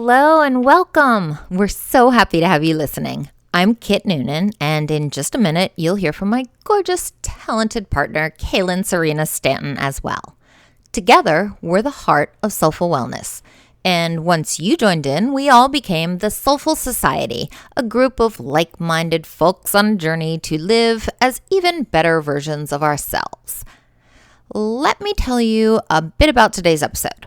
Hello and welcome. We're so happy to have you listening. I'm Kit Noonan, and in just a minute, you'll hear from my gorgeous, talented partner, Kaylin Serena Stanton, as well. Together, we're the heart of Soulful Wellness. And once you joined in, we all became the Soulful Society, a group of like-minded folks on a journey to live as even better versions of ourselves. Let me tell you a bit about today's episode.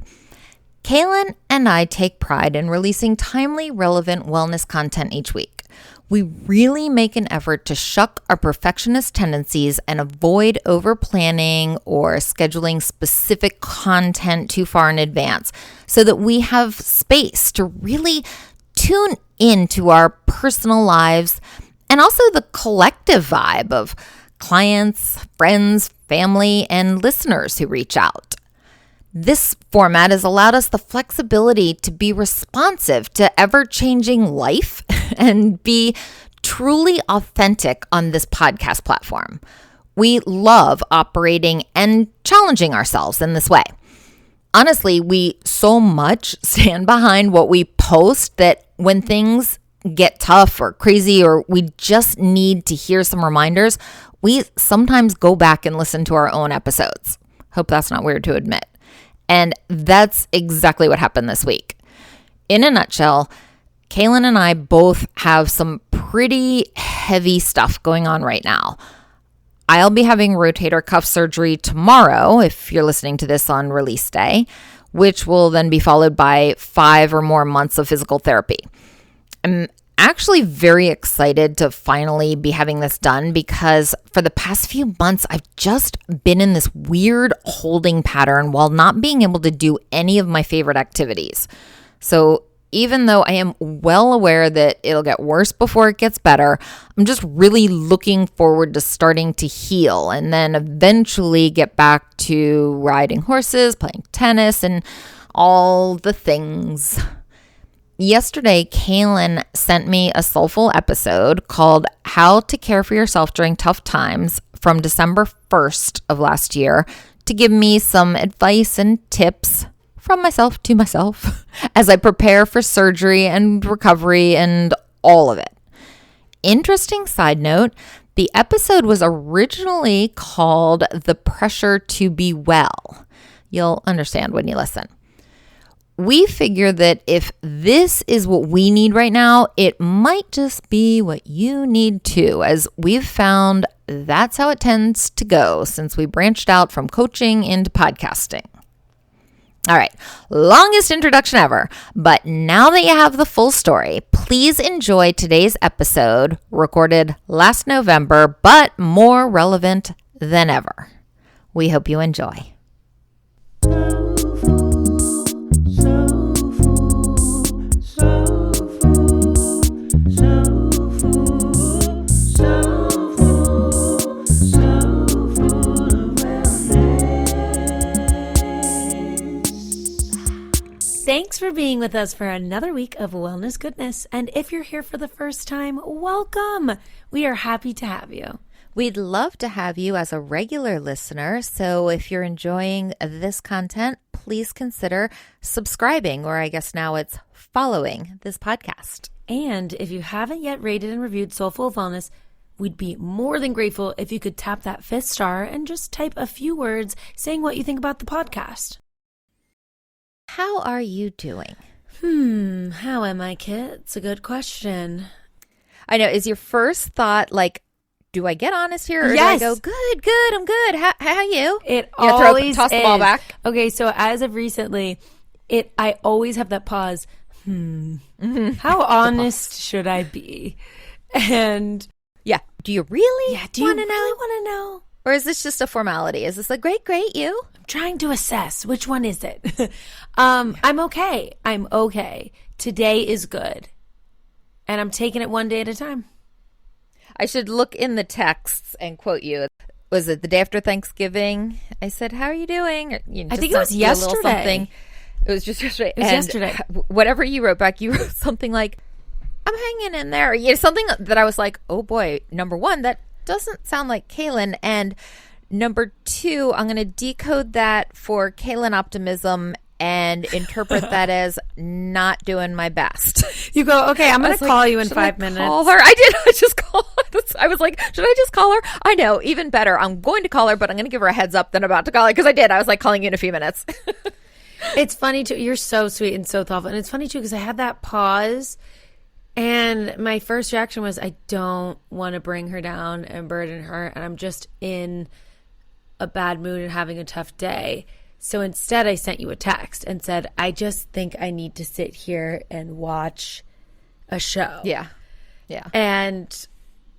Kaylin and I take pride in releasing timely, relevant wellness content each week. We really make an effort to shuck our perfectionist tendencies and avoid over-planning or scheduling specific content too far in advance so that we have space to really tune into our personal lives and also the collective vibe of clients, friends, family, and listeners who reach out. This format has allowed us the flexibility to be responsive to ever-changing life and be truly authentic on this podcast platform. We love operating and challenging ourselves in this way. Honestly, we so much stand behind what we post that when things get tough or crazy or we just need to hear some reminders, we sometimes go back and listen to our own episodes. Hope that's not weird to admit. And that's exactly what happened this week. In a nutshell, Kaylin and I both have some pretty heavy stuff going on right now. I'll be having rotator cuff surgery tomorrow, if you're listening to this on release day, which will then be followed by 5 or more months of physical therapy. I'm actually very excited to finally be having this done because for the past few months, I've just been in this weird holding pattern while not being able to do any of my favorite activities. So even though I am well aware that it'll get worse before it gets better, I'm just really looking forward to starting to heal and then eventually get back to riding horses, playing tennis, and all the things. Yesterday, Kaylin sent me a soulful episode called How to Care for Yourself During Tough Times from December 1st of last year to give me some advice and tips from myself to myself as I prepare for surgery and recovery and all of it. Interesting side note, the episode was originally called The Pressure to Be Well. You'll understand when you listen. We figure that if this is what we need right now, it might just be what you need too, as we've found that's how it tends to go since we branched out from coaching into podcasting. All right, longest introduction ever, but now that you have the full story, please enjoy today's episode recorded last November, but more relevant than ever. We hope you enjoy. Thanks for being with us for another week of Wellness Goodness. And if you're here for the first time, welcome. We are happy to have you. We'd love to have you as a regular listener. So if you're enjoying this content, please consider subscribing, or I guess now it's following this podcast. And if you haven't yet rated and reviewed Soulful Wellness, we'd be more than grateful if you could tap that 5th star and just type a few words saying what you think about the podcast. How are you doing? How am I, Kit? It's a good question. I know. Is your first thought like, do I get honest here? Or yes. Do I go, good, I'm good. How are you? It you always toss the ball back. Okay, so as of recently, I always have that pause. How honest should I be? And yeah, do you really want to know? Or is this just a formality? Is this like, great, you? I'm trying to assess. Which one is it? I'm okay. Today is good. And I'm taking it one day at a time. I should look in the texts and quote you. Was it the day after Thanksgiving? I said, how are you doing? Or, I think it was yesterday. It was just yesterday. Yesterday. Whatever you wrote back, you wrote something like, I'm hanging in there. Something that I was like, oh boy, number one, that doesn't sound like Kaylin. And number two, I'm going to decode that for Kaylin optimism and interpret that as not doing my best. You go, okay, I'm going to call you in 5 minutes. Call her. I did. I just called her. I was like, should I just call her? I know, even better. I'm going to call her, but I'm going to give her a heads up that I'm about to call her, because I did. I was like, calling you in a few minutes. It's funny too. You're so sweet and so thoughtful. And it's funny too, because I had that pause, and my first reaction was, I don't want to bring her down and burden her. And I'm just in a bad mood and having a tough day. So instead I sent you a text and said, I just think I need to sit here and watch a show. Yeah. Yeah. And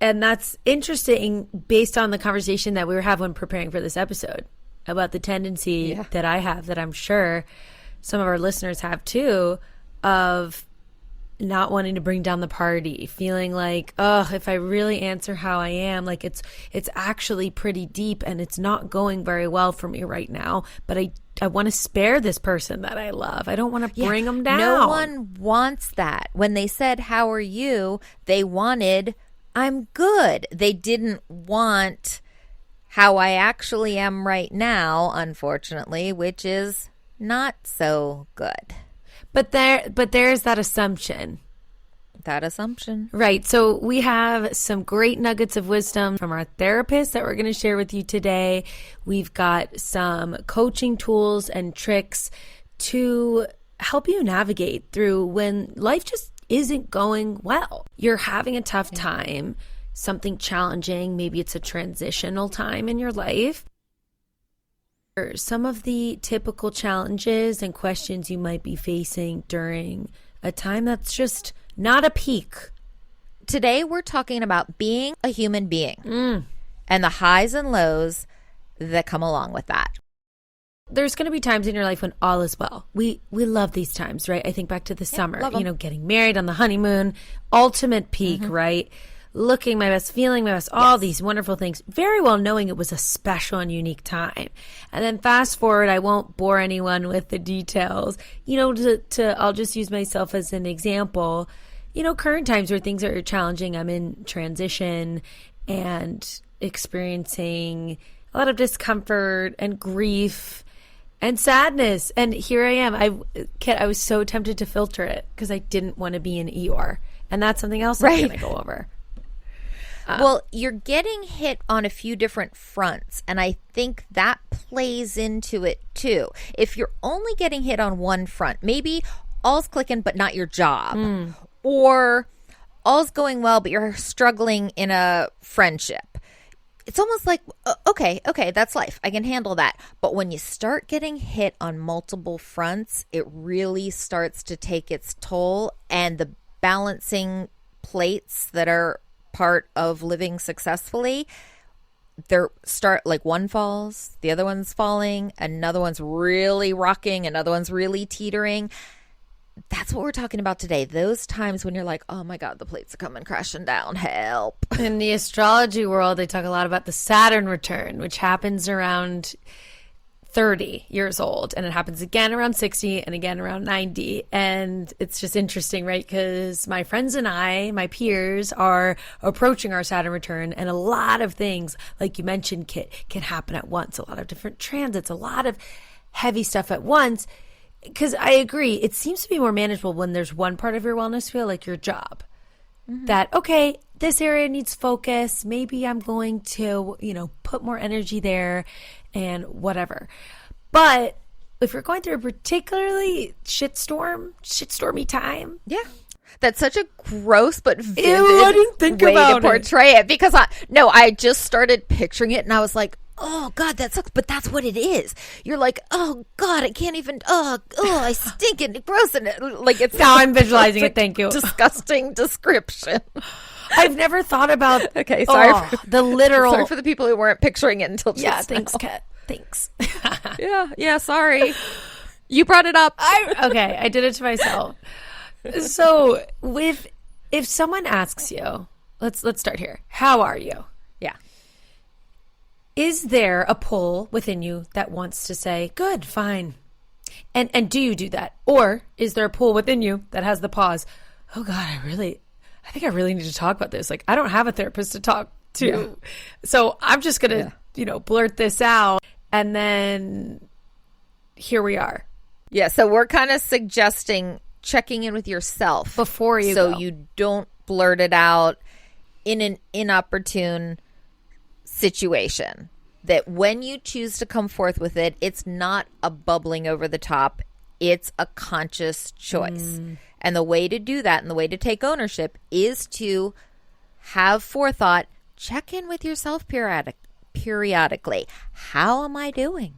that's interesting based on the conversation that we were having when preparing for this episode about the tendency that I have, that I'm sure some of our listeners have too, of not wanting to bring down the party, feeling like, oh, if I really answer how I am, like it's actually pretty deep and it's not going very well for me right now, but I want to spare this person that I love. I don't want to bring them down. No one wants that. When they said, how are you? They wanted, I'm good. They didn't want how I actually am right now, unfortunately, which is not so good. But there's that assumption. Right. So we have some great nuggets of wisdom from our therapist that we're going to share with you today. We've got some coaching tools and tricks to help you navigate through when life just isn't going well. You're having a tough time, something challenging. Maybe it's a transitional time in your life. Some of the typical challenges and questions you might be facing during a time that's just not a peak. Today we're talking about being a human being and the highs and lows that come along with that. There's going to be times in your life when all is well. We love these times, right? I think back to the summer, getting married on the honeymoon, ultimate peak, right? Looking my best, feeling my best, all these wonderful things, very well knowing it was a special and unique time. And then fast forward, I won't bore anyone with the details, I'll just use myself as an example. Current times where things are challenging, I'm in transition and experiencing a lot of discomfort and grief and sadness. And here I am. I was so tempted to filter it because I didn't want to be in ER. And that's something else I'm going to go over. Well, you're getting hit on a few different fronts, and I think that plays into it too. If you're only getting hit on one front, maybe all's clicking but not your job, or all's going well but you're struggling in a friendship. It's almost like, okay, that's life. I can handle that. But when you start getting hit on multiple fronts, it really starts to take its toll, and the balancing plates that are part of living successfully, one falls, the other one's falling, another one's really rocking, another one's really teetering. That's what we're talking about today. Those times when you're like, oh my God, the plates are coming crashing down, help. In the astrology world, they talk a lot about the Saturn return, which happens around 30 years old, and it happens again around 60 and again around 90. And it's just interesting, right? Because my friends and my peers are approaching our Saturn return, and a lot of things, like you mentioned, Kit, can happen at once. A lot of different transits, a lot of heavy stuff at once. Because I agree, it seems to be more manageable when there's one part of your wellness feel, like your job. That, okay, this area needs focus. Maybe I'm going to, put more energy there and whatever. But if you're going through a particularly shitstormy time. Yeah. That's such a gross but vivid I didn't think way about to portray it. Because I just started picturing it and I was like, oh God, that sucks. But that's what it is. You're like, oh God, I can't even, I stink and gross. And it's now I'm visualizing it. Thank you. Disgusting description. I've never thought about. Okay, sorry for the literal. Sorry for the people who weren't picturing it until just now. Thanks, now. Kat. Thanks. Yeah. Sorry, you brought it up. Okay, I did it to myself. So, if someone asks you, let's start here. How are you? Yeah. Is there a pull within you that wants to say, good, fine? And do you do that? Or is there a pull within you that has the pause? Oh God, I think I really need to talk about this. Like, I don't have a therapist to talk to. Yeah. So I'm just going to, blurt this out. And then here we are. Yeah, so we're kind of suggesting checking in with yourself before you so go. you don't blurt it out in an inopportune situation. That when you choose to come forth with it, it's not a bubbling over the top. It's a conscious choice. And the way to do that and the way to take ownership is to have forethought. Check in with yourself periodically. How am I doing?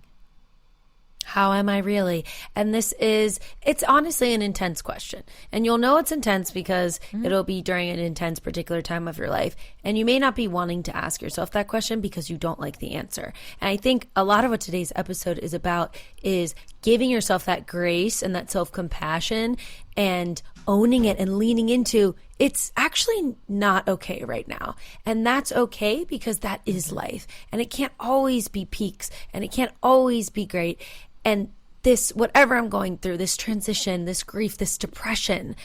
How am I really? And it's honestly an intense question. And you'll know it's intense because it'll be during an intense particular time of your life. And you may not be wanting to ask yourself that question because you don't like the answer. And I think a lot of what today's episode is about is giving yourself that grace and that self-compassion and owning it and leaning into it's actually not okay right now. And that's okay because that is life. And it can't always be peaks and it can't always be great. And this, whatever I'm going through, this transition, this grief, this depression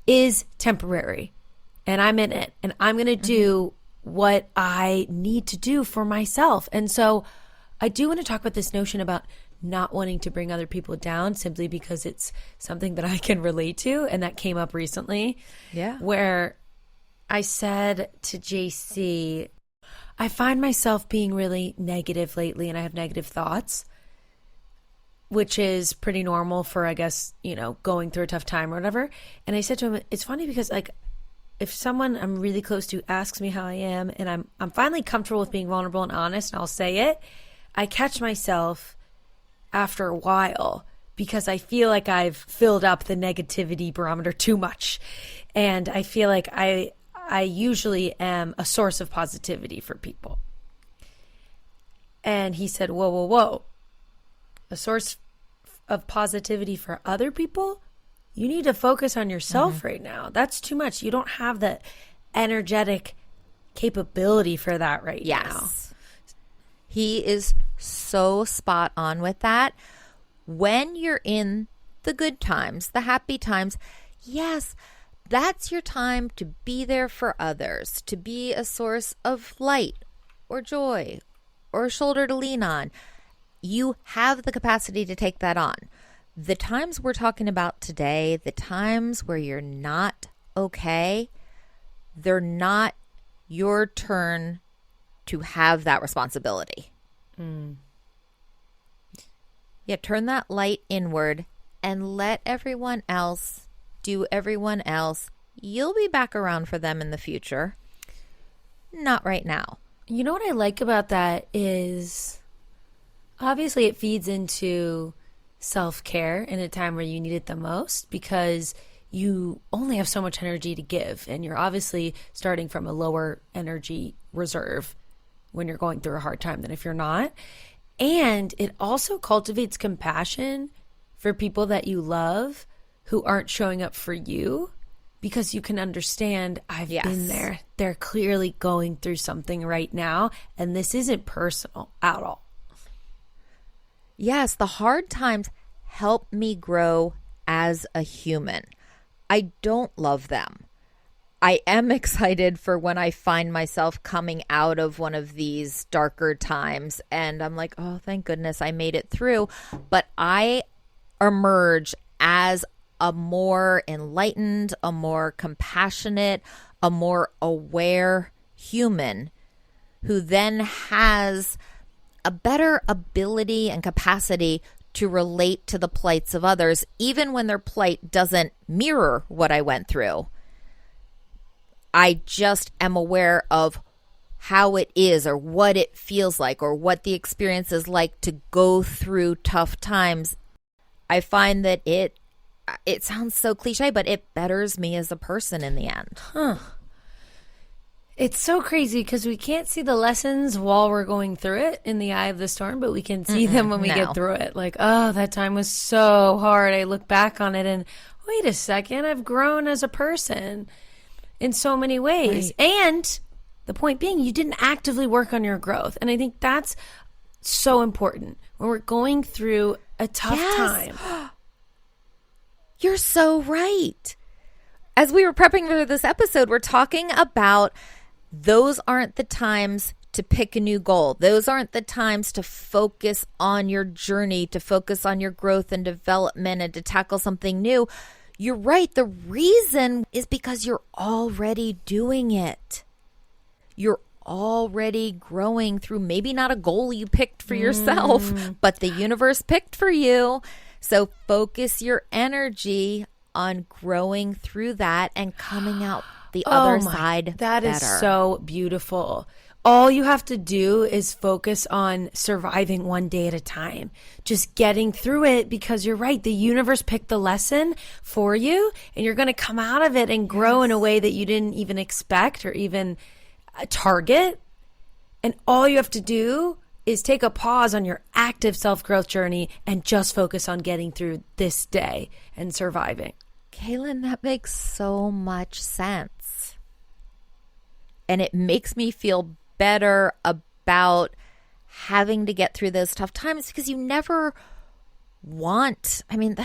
is temporary. And I'm in it. And I'm going to do what I need to do for myself. And so I do want to talk about this notion about not wanting to bring other people down simply because it's something that I can relate to. And that came up recently. Yeah. Where I said to JC, I find myself being really negative lately and I have negative thoughts, which is pretty normal for, I guess, going through a tough time or whatever. And I said to him, it's funny because like if someone I'm really close to asks me how I am and I'm finally comfortable with being vulnerable and honest and I'll say it, I catch myself after a while because I feel like I've filled up the negativity barometer too much. And I feel like I usually am a source of positivity for people. And he said, whoa, whoa, whoa. A source of positivity for other people? You need to focus on yourself right now. That's too much. You don't have the energetic capability for that right now. He is so spot on with that. When you're in the good times, the happy times, yes, that's your time to be there for others, to be a source of light or joy or a shoulder to lean on. You have the capacity to take that on. The times we're talking about today, the times where you're not okay, they're not your turn to have that responsibility. Yeah, turn that light inward and let everyone else do everyone else. You'll be back around for them in the future. Not right now. You know what I like about that is obviously it feeds into self-care in a time where you need it the most because you only have so much energy to give and you're obviously starting from a lower energy reserve when you're going through a hard time than if you're not. And it also cultivates compassion for people that you love who aren't showing up for you because you can understand I've been there. They're clearly going through something right now and this isn't personal at all. Yes, the hard times help me grow as a human. I don't love them. I am excited for when I find myself coming out of one of these darker times and I'm like, oh, thank goodness I made it through. But I emerge as a more enlightened, a more compassionate, a more aware human who then has a better ability and capacity to relate to the plights of others, even when their plight doesn't mirror what I went through. I just am aware of how it is or what it feels like or what the experience is like to go through tough times. I find that it sounds so cliche, but it betters me as a person in the end. It's so crazy because we can't see the lessons while we're going through it in the eye of the storm, but we can see them when we get through it. Like, oh, that time was so hard. I look back on it and wait a second, I've grown as a person in so many ways. Right. And the point being, you didn't actively work on your growth. And I think that's so important when we're going through a tough time. You're so right. As we were prepping for this episode, we're talking about those aren't the times to pick a new goal. Those aren't the times to focus on your journey, to focus on your growth and development, and to tackle something new. You're right. The reason is because you're already doing it. You're already growing through maybe not a goal you picked for yourself, but the universe picked for you. So focus your energy on growing through that and coming out the other side That better. is so beautiful. All you have to do is focus on surviving one day at a time, just getting through it, because you're right. The universe picked the lesson for you, and you're going to come out of it and grow in a way that you didn't even expect or even target. And all you have to do is take a pause on your active self-growth journey and just focus on getting through this day and surviving. Kaylin, that makes so much sense. And it makes me feel better about having to get through those tough times, because you never want, I mean,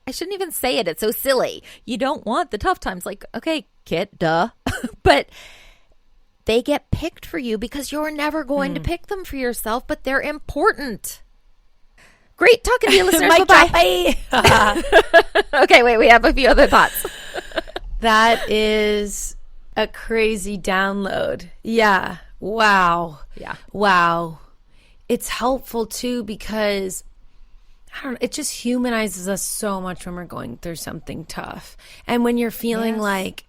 I shouldn't even say it. It's so silly. You don't want the tough times. Like, okay, Kit, duh. But they get picked for you because you're never going to pick them for yourself, but they're important. Great talking to you, listeners. Bye-bye. Okay, wait, we have a few other thoughts. That is a crazy download. Yeah. Wow. Yeah. Wow. It's helpful too, because I don't know, it just humanizes us so much when we're going through something tough. And when you're feeling like,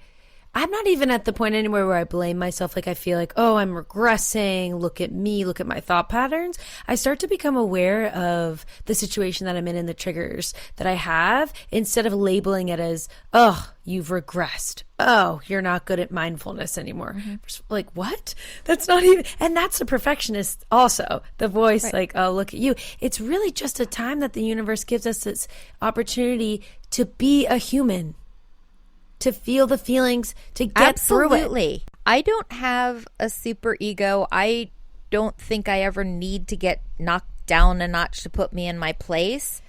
I'm not even at the point anymore where I blame myself. Like I feel like, oh, I'm regressing. Look at me. Look at my thought patterns. I start to become aware of the situation that I'm in and the triggers that I have, instead of labeling it as, oh, you've regressed. Oh, you're not good at mindfulness anymore. Like, what? That's not even, and that's the perfectionist also. The voice like, oh, look at you. It's really just a time that the universe gives us this opportunity to be a human, to feel the feelings, to get through it. Absolutely. I don't have a super ego. I don't think I ever need to get knocked down a notch to put me in my place.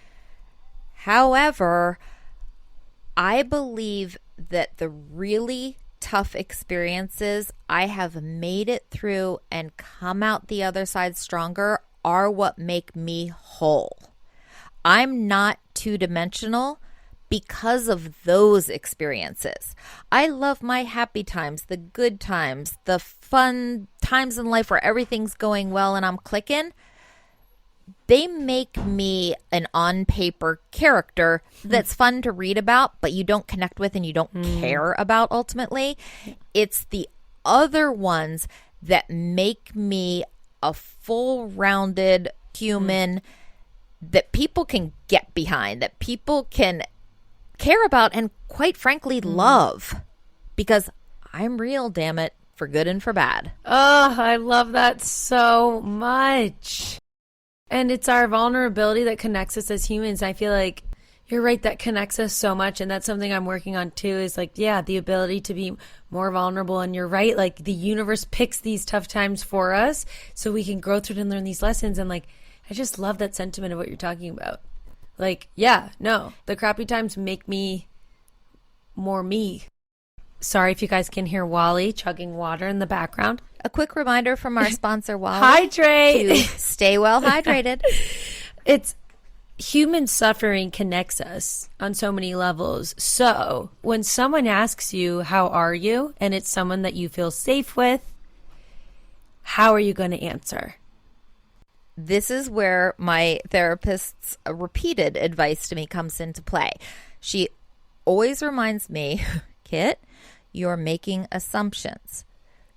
However, I believe that the really tough experiences I have made it through and come out the other side stronger are what make me whole. I'm not two-dimensional because of those experiences. I love my happy times, the good times, the fun times in life where everything's going well and I'm clicking. They make me an on-paper character that's fun to read about, but you don't connect with and you don't care about ultimately. It's the other ones that make me a full-rounded human that people can get behind, that people can care about and, quite frankly, love, because I'm real, damn it, for good and for bad. Oh, I love that so much. And it's our vulnerability that connects us as humans. I feel like you're right, that connects us so much. And that's something I'm working on too, is like, yeah, the ability to be more vulnerable. And you're right, like the universe picks these tough times for us so we can grow through it and learn these lessons. And like, I just love that sentiment of what you're talking about. Like, yeah, no, the crappy times make me more me. Sorry if you guys can hear Wally chugging water in the background. A quick reminder from our sponsor, Wally. Hydrate! To stay well hydrated. It's human suffering connects us on so many levels. So when someone asks you, how are you? And it's someone that you feel safe with, how are you going to answer? This is where my therapist's repeated advice to me comes into play. She always reminds me, Kit, you're making assumptions.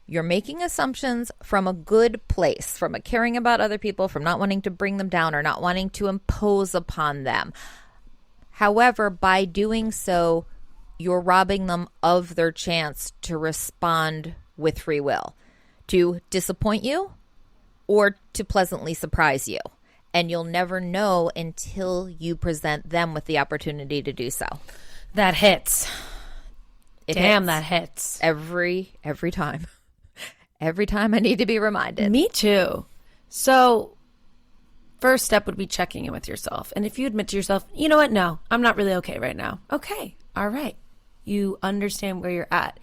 You're making assumptions from a good place, from a caring about other people, from not wanting to bring them down or not wanting to impose upon them. However, by doing so, you're robbing them of their chance to respond with free will, to disappoint you or to pleasantly surprise you. And you'll never know until you present them with the opportunity to do so. That hits. Damn, that hits. Every time. Every time I need to be reminded. Me too. So first step would be checking in with yourself. And if you admit to yourself, you know what? No, I'm not really okay right now. Okay. All right. You understand where you're at.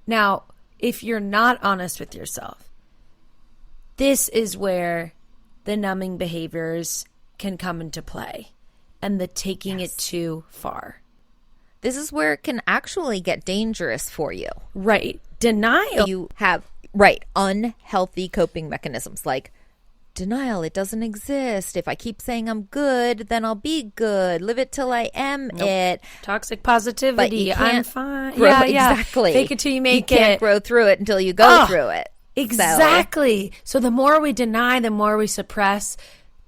Now, if you're not honest with yourself, this is where the numbing behaviors can come into play and the taking it too far. This is where it can actually get dangerous for you. Right. Denial. You have, unhealthy coping mechanisms like denial. It doesn't exist. If I keep saying I'm good, then I'll be good. Live it till I am it. Toxic positivity. I'm fine. Grow, exactly. Fake it till you make it. You can't grow through it until you go through it. Exactly. So the more we deny, the more we suppress,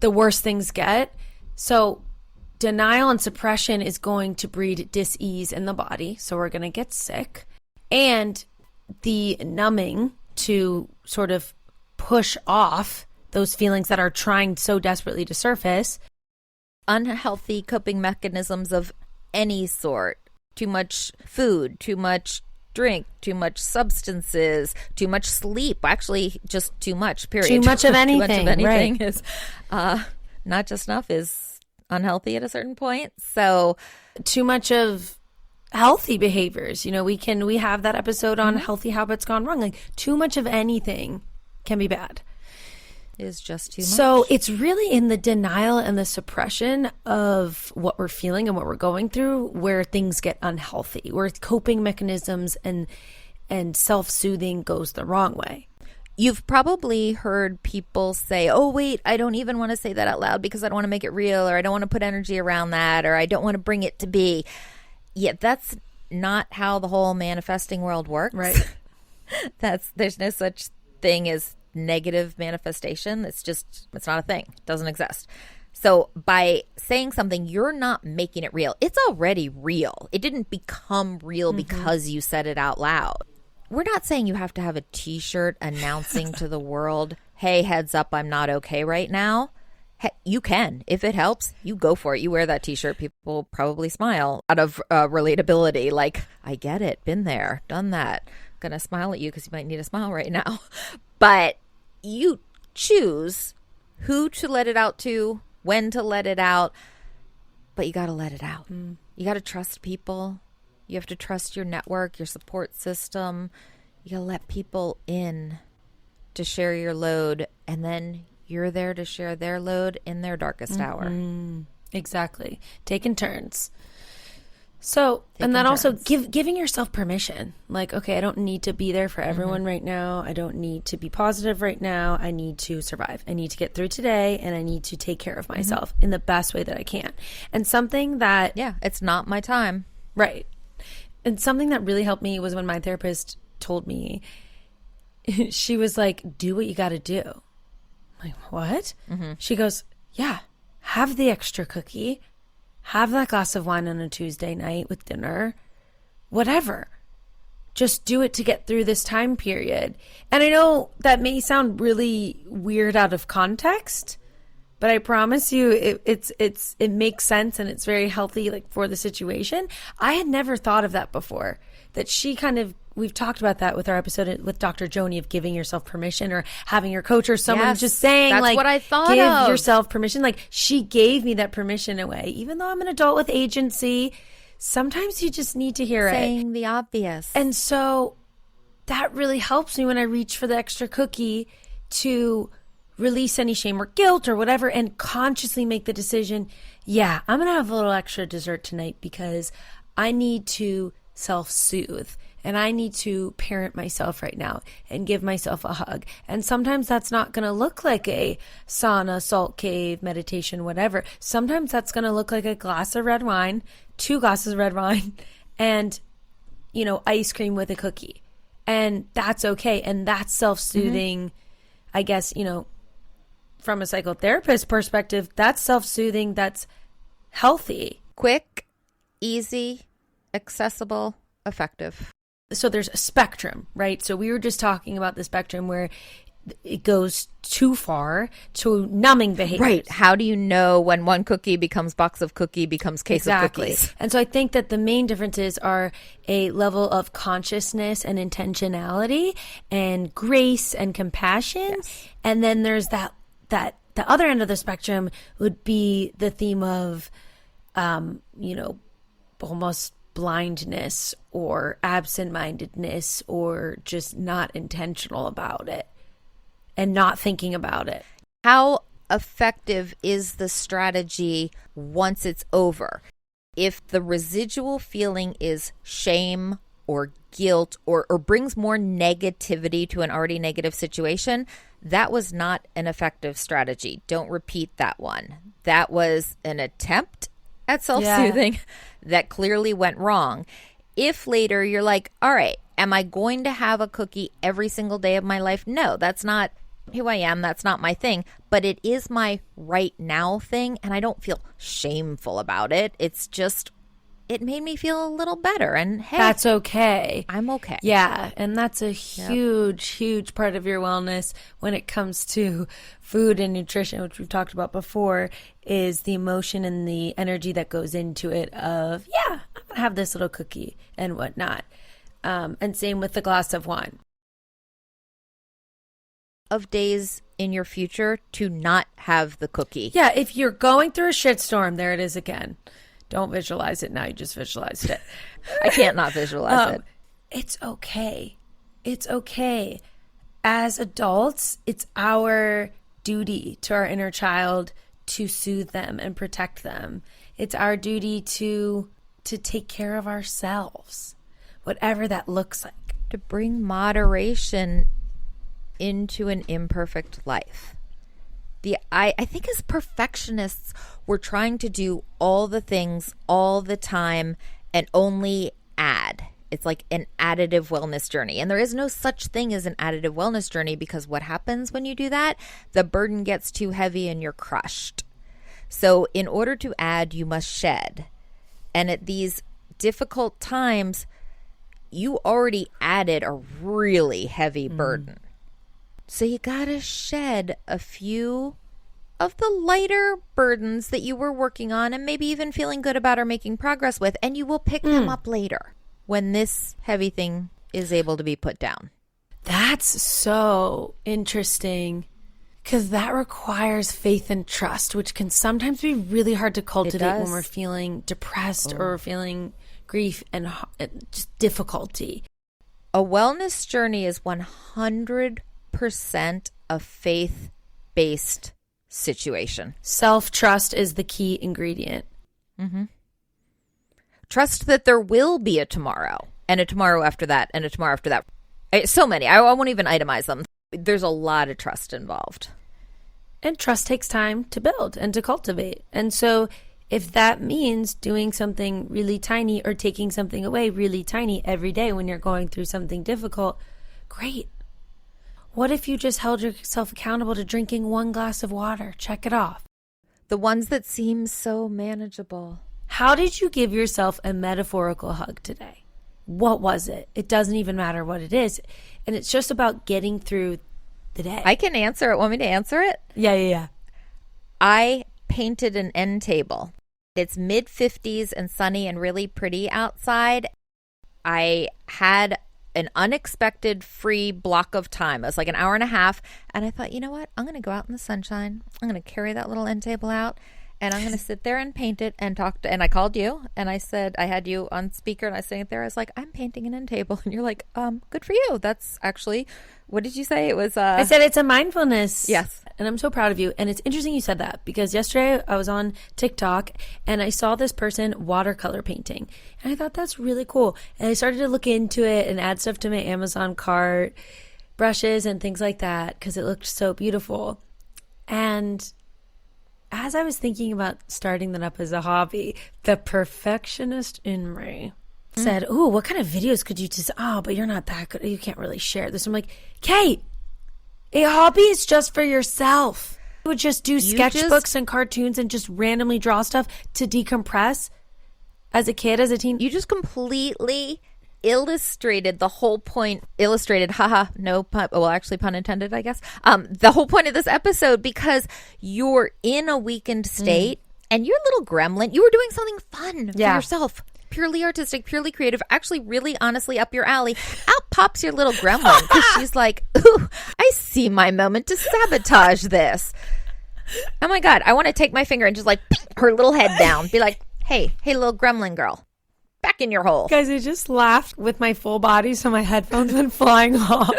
the worse things get. So denial and suppression is going to breed dis-ease in the body. So we're going to get sick. And the numbing to sort of push off those feelings that are trying so desperately to surface. Unhealthy coping mechanisms of any sort. Too much food, too much drink, too much substances, too much sleep. Actually, just too much, period. Too much of anything. Too much of anything right. is not just enough is unhealthy at a certain point. So too much of healthy behaviors. You know, we have that episode on healthy habits gone wrong. Like too much of anything can be bad. Is just too much. So it's really in the denial and the suppression of what we're feeling and what we're going through where things get unhealthy, where coping mechanisms and self-soothing goes the wrong way. You've probably heard people say, oh, wait, I don't even want to say that out loud because I don't want to make it real, or I don't want to put energy around that, or I don't want to bring it to be. Yet that's not how the whole manifesting world works. Right. There's no such thing as negative manifestation. It's not a thing. It doesn't exist. So by saying something, you're not making it real. It's already real. It didn't become real because you said it out loud. We're not saying you have to have a t-shirt announcing to the world, hey, heads up, I'm not okay right now. You can. If it helps, you go for it. You wear that t-shirt, people probably smile out of relatability. Like, I get it. Been there. Done that. Gonna smile at you because you might need a smile right now. But you choose who to let it out to, when to let it out. But you got to let it out. You got to trust people. You have to trust your network, your support system. You got to let people in to share your load. And then you're there to share their load in their darkest hour. Exactly. Taking turns. So, and then also giving yourself permission. Like, okay, I don't need to be there for everyone right now. I don't need to be positive right now. I need to survive. I need to get through today, and I need to take care of myself in the best way that I can. And something that... Yeah, it's not my time. Right. And something that really helped me was when my therapist told me, she was like, do what you got to do. I'm like, what? She goes, yeah, have the extra cookie. Have that glass of wine on a Tuesday night with dinner, whatever. Just do it to get through this time period. And I know that may sound really weird out of context, but I promise you it makes sense and it's very healthy, like, for the situation. I had never thought of that before. That she we've talked about that with our episode with Dr. Joni of giving yourself permission, or having your coach or someone just saying, that's like, what I thought give yourself permission. Like, she gave me that permission away. Even though I'm an adult with agency, sometimes you just need to hear saying the obvious. And so that really helps me when I reach for the extra cookie to release any shame or guilt or whatever, and consciously make the decision, yeah, I'm going to have a little extra dessert tonight because I need to self-soothe. And I need to parent myself right now and give myself a hug. And sometimes that's not going to look like a sauna, salt cave, meditation, whatever. Sometimes that's going to look like a glass of red wine, 2 glasses of red wine, and, ice cream with a cookie. And that's okay. And that's self-soothing. I guess, from a psychotherapist perspective, that's self-soothing. That's healthy. Quick, easy, accessible, effective. So there's a spectrum, right? So we were just talking about the spectrum where it goes too far to numbing behaviors. Right. How do you know when one cookie becomes box of cookie becomes case of cookies? And so I think that the main differences are a level of consciousness and intentionality and grace and compassion. Yes. And then there's that the other end of the spectrum would be the theme of, almost blindness or absent-mindedness or just not intentional about it. and not thinking about it. How effective is the strategy once it's over? If the residual feeling is shame or guilt or brings more negativity to an already negative situation, that was not an effective strategy. Don't repeat that one. That was an attempt at self-soothing that clearly went wrong. If later you're like, all right, am I going to have a cookie every single day of my life? No, that's not who I am. That's not my thing. But it is my right now thing, and I don't feel shameful about it. It's just, it made me feel a little better. And hey, that's okay. I'm okay. Yeah. And that's a huge part of your wellness when it comes to food and nutrition, which we've talked about before, is the emotion and the energy that goes into it of, I'm going to have this little cookie and whatnot. And same with the glass of wine. Of days in your future to not have the cookie. Yeah, if you're going through a shitstorm, there it is again. Don't visualize it now. You just visualized it. I can't not visualize it. It's okay. It's okay. As adults, it's our duty to our inner child to soothe them and protect them. It's our duty to take care of ourselves, whatever that looks like. To bring moderation into an imperfect life. I think as perfectionists, we're trying to do all the things all the time and only add. It's like an additive wellness journey. And there is no such thing as an additive wellness journey, because what happens when you do that? The burden gets too heavy and you're crushed. So in order to add, you must shed. And at these difficult times, you already added a really heavy burden. So you gotta shed a few of the lighter burdens that you were working on and maybe even feeling good about or making progress with, and you will pick them up later when this heavy thing is able to be put down. That's so interesting, because that requires faith and trust, which can sometimes be really hard to cultivate when we're feeling depressed or feeling grief and just difficulty. A wellness journey is 100% a faith-based situation. Self-trust is the key ingredient. Mm-hmm. Trust that there will be a tomorrow, and a tomorrow after that, and a tomorrow after that. So many. I won't even itemize them. There's a lot of trust involved. And trust takes time to build and to cultivate. And so if that means doing something really tiny or taking something away really tiny every day when you're going through something difficult, great. What if you just held yourself accountable to drinking 1 glass of water? Check it off. The ones that seem so manageable. How did you give yourself a metaphorical hug today? What was it? It doesn't even matter what it is. And it's just about getting through the day. I can answer it. Want me to answer it? Yeah. I painted an end table. It's mid-50s and sunny and really pretty outside. I had an unexpected free block of time. It was like an hour and a half. And I thought, you know what? I'm going to go out in the sunshine. I'm going to carry that little end table out. And I'm going to sit there and paint it and talk to, and I called you and I said, I had you on speaker and I was sitting there. I was like, I'm painting an end table. And you're like, good for you. That's actually, what did you say? It was, I said, it's a mindfulness. Yes. And I'm so proud of you. And it's interesting you said that, because yesterday I was on TikTok and I saw this person watercolor painting. And I thought that's really cool. And I started to look into it and add stuff to my Amazon cart, brushes and things like that, because it looked so beautiful. And as I was thinking about starting that up as a hobby, the perfectionist in me said, "Ooh, what kind of videos could you just, but you're not that good. You can't really share this." I'm like, Kate, a hobby is just for yourself. You would just do sketchbooks and cartoons and just randomly draw stuff to decompress as a kid, as a teen. You just completely illustrated the whole point. Illustrated, haha, no pun, well, actually pun intended, I guess. The whole point of this episode, because you're in a weakened state and your little gremlin, you were doing something fun for yourself, purely artistic, purely creative, actually really honestly up your alley. Out pops your little gremlin, because she's like, ooh, I see my moment to sabotage this. Oh my God, I want to take my finger and just like her little head down, be like, hey little gremlin girl, back in your hole. Guys, I just laughed with my full body, so my headphones went flying off.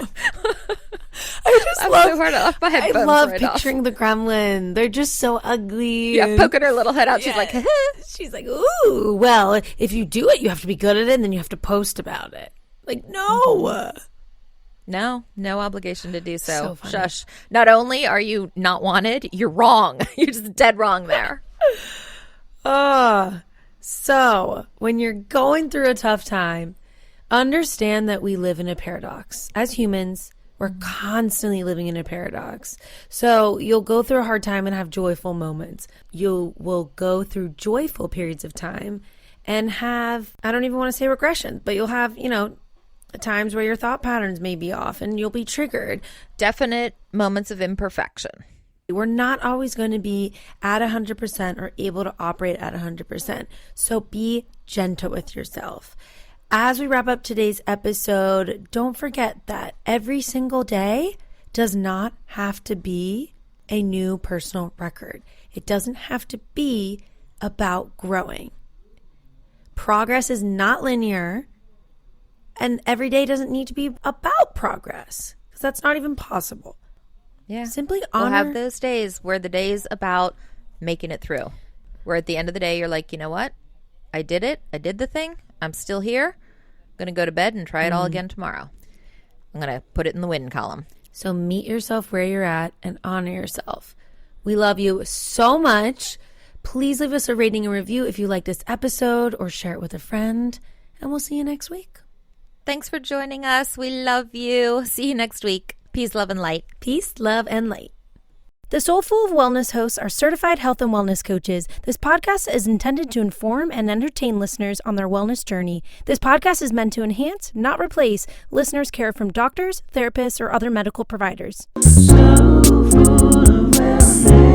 I just I'm love so hard. I left my I headphones love right picturing the gremlin. They're just so ugly. Yeah, and- poking her little head out. She's Yeah. like, She's like, ooh, well, if you do it, you have to be good at it, and then you have to post about it. Like, no. no obligation to do so. So funny. Shush. Not only are you not wanted, you're wrong. You're just dead wrong there. So when you're going through a tough time, understand that we live in a paradox. As humans, we're constantly living in a paradox. So you'll go through a hard time and have joyful moments. You will go through joyful periods of time and have, I don't even want to say regression, but you'll have, times where your thought patterns may be off and you'll be triggered. Definite moments of imperfection. We're not always going to be at 100% or able to operate at 100%. So be gentle with yourself. As we wrap up today's episode, don't forget that every single day does not have to be a new personal record. It doesn't have to be about growing. Progress is not linear, and every day doesn't need to be about progress because that's not even possible. Yeah. Simply We'll honor. have those days where the day's about making it through. Where at the end of the day, you're like, you know what? I did it. I did the thing. I'm still here. I'm going to go to bed and try it all again tomorrow. I'm going to put it in the win column. So meet yourself where you're at and honor yourself. We love you so much. Please leave us a rating and review if you like this episode or share it with a friend. And we'll see you next week. Thanks for joining us. We love you. See you next week. Peace, love, and light. Peace, love, and light. The Soulful of Wellness hosts are certified health and wellness coaches. This podcast is intended to inform and entertain listeners on their wellness journey. This podcast is meant to enhance, not replace, listeners' care from doctors, therapists, or other medical providers. So full of wellness.